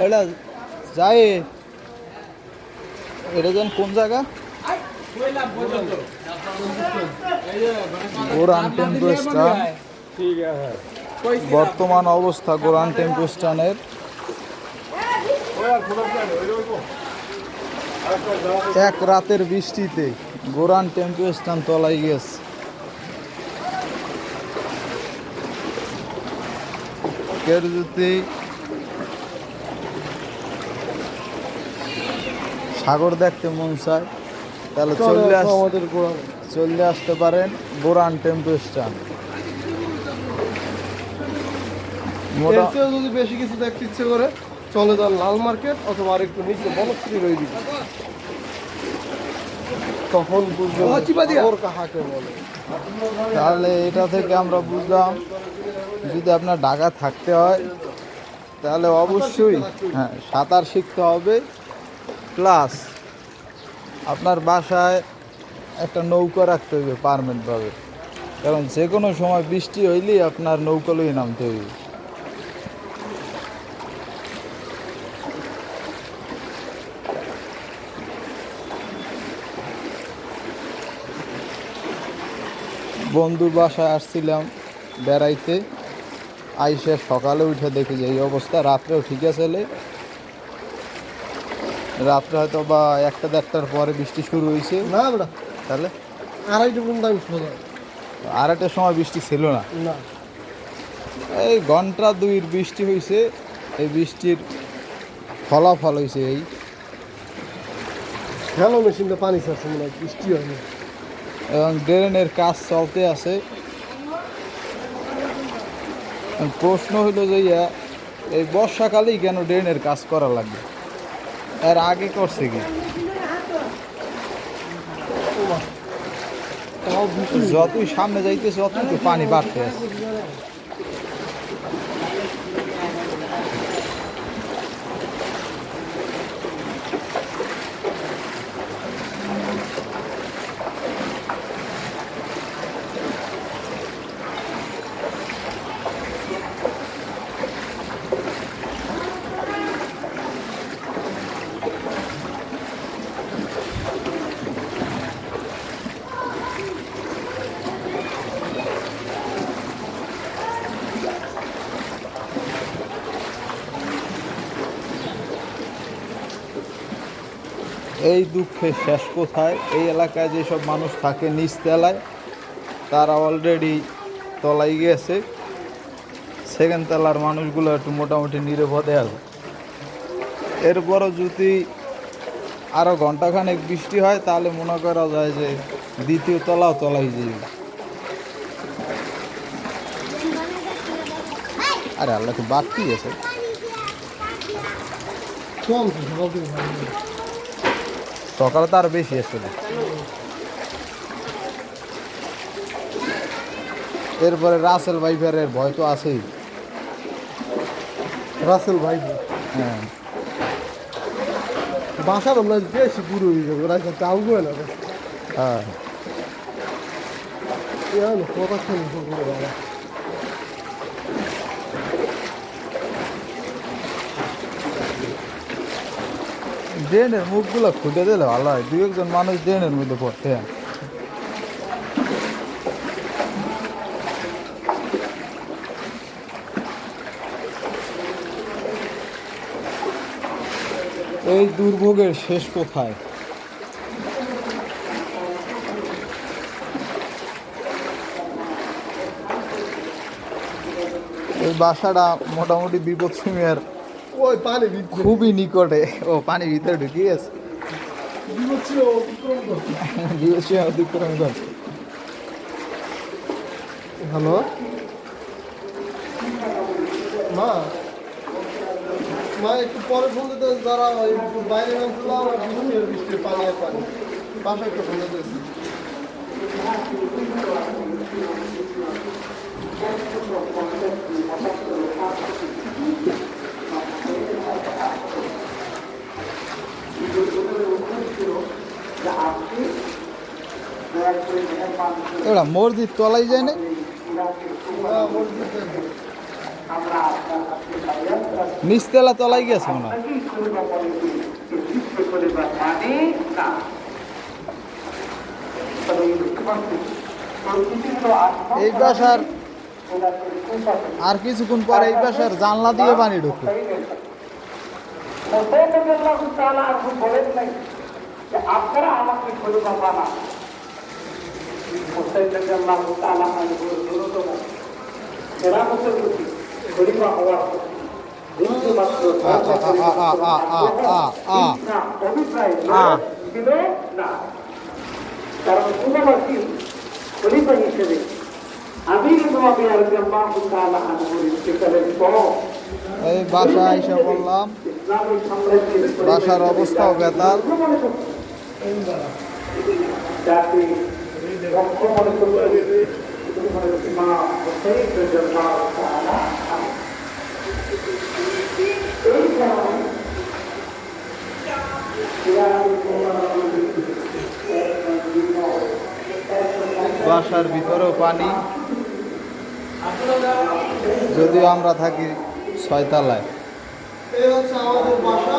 এটা যাই এটা যেন কোন জায়গা গোরান টেম্পো স্ট্যান্ড বর্তমান অবস্থা গোরান টেম্পো স্ট্যান্ডের এক রাতের বৃষ্টিতে গোরান টেম্পো স্ট্যান্ড তলায় গেছে কেউ যদি সাগর দেখতে মন চায় তাহলে চলে আসতে পারেন গোরান টেম্পো স্ট্যান্ড যদি বেশি কিছু দেখতে ইচ্ছে করে চলে যান লাল মার্কেট অথবা আর একটু নিচে বনশ্রী রয়ে দিবে তখন বুঝবো কাহাকে বলে। তাহলে এটা থেকে আমরা বুঝলাম যদি আপনার ঢাকা থাকতে হয় তাহলে অবশ্যই হ্যাঁ সাঁতার শিখতে হবে প্লাস আপনার বাসায় একটা নৌকা রাখতে হবে পার্মানেন্টভাবে কারণ যে কোনো সময় বৃষ্টি হইলেই আপনার নৌকা লই নামতে হইবে বন্ধুর বাসায় আসছিলাম বেড়াইতে আইসে সকালে উঠে দেখি যে এই অবস্থা রাত্রেও ঠিক আছে রাত্রে হয়তো বা 1-1:30টার পরে বৃষ্টি শুরু হয়েছে না বেটা তাহলে 2:30 পর্যন্ত আমি সোজা 2:30টার সময় বৃষ্টি ছিল না এই ঘন্টা 2 বৃষ্টি হয়েছে এই বৃষ্টির ফলাফল হয়েছে এই হ্যালো মেশিনটা পানি ছাড়ছে মনে হয় বৃষ্টি হয়নি এবং ড্রেনের কাজ চলতে আছে প্রশ্ন হইল যে এই বর্ষাকালেই কেন ড্রেনের কাজ করা লাগবে এর আগে করছে কি যতই সামনে যাইতেছে ততই পানি বাড়তে আছে এই দুঃখের শেষ কোথায় এই এলাকায় যেসব মানুষ থাকে নিচতলায় তারা অলরেডি তলায় গেছে সেকেন্ড তলার মানুষগুলো একটু মোটামুটি নিরাপদে আছে এরপরও যদি আরও ঘন্টাখানেক বৃষ্টি হয় তাহলে মনে করা যায় যে দ্বিতীয় তলাও তলাই যাবে আরে আল্লাহ তো বাড়তি আছে সকালে তো আরো বেশি আসলে এরপরে রাসেল ভাইফারের ভয় তো আছেই রাসেল ভাই হ্যাঁ বাসার আমরা বেশি পুরো হয়ে যাবে রাইসা চাউবো না হ্যাঁ কথা শুনি ড্রেনের মুখগুলো খুঁটে দিলে ভালো হয় 2-1 মানুষ ড্রেনের মধ্যে পড়তে এই দুর্ভোগের শেষ কোথায় এই বাসাটা মোটামুটি বিপদসীমার ওই পানি খুবই নিকটে ও পানি ভিতরে ঢুকে গেছে বিপদসীমা অতিক্রম করছে হ্যালো মা মা একটু পরে ফোন দিতে যারা একটু বাইরে নামছিলাম বৃষ্টি পানি আর পানি বাসায় একটু ফোন দিতে এবার মসজিদ তলাই যায় না না, মসজিদ দেখবো। নিচতলা তলাই গেছে মনে হয়। এই বাসার আর কিছুক্ষণ পরে এই বাসার জানলা দিয়ে পানি ঢুকবে। আপনারা আমাকে খলিফা বানান। হোসেন রাদিয়াল্লাহু তাআলা আনহু ন্যূনতম কেরামতের প্রতি খলিফা হওয়ার বিন্দু মাত্র অভিপ্রায় ছিল না। কারণ কুমাবাসী খলিফা হিসেবে আমির মুআবিয়া রাদিয়াল্লাহু তাআলা আনহুর ইন্তেকালের পর এই বাসায় এসে বললাম ইসলামিক সাম্রাজ্যের বাসার অবস্থাও বেতাল। জাতি রক্ষ মনে করতে মা হোসেন রাদিয়াল্লাহু তাআলা আনহু। এই কারণে বাসার ভিতরেও পানি, যদিও আমরা থাকি 6 তলায়। এই হচ্ছে আমাদের বাসা।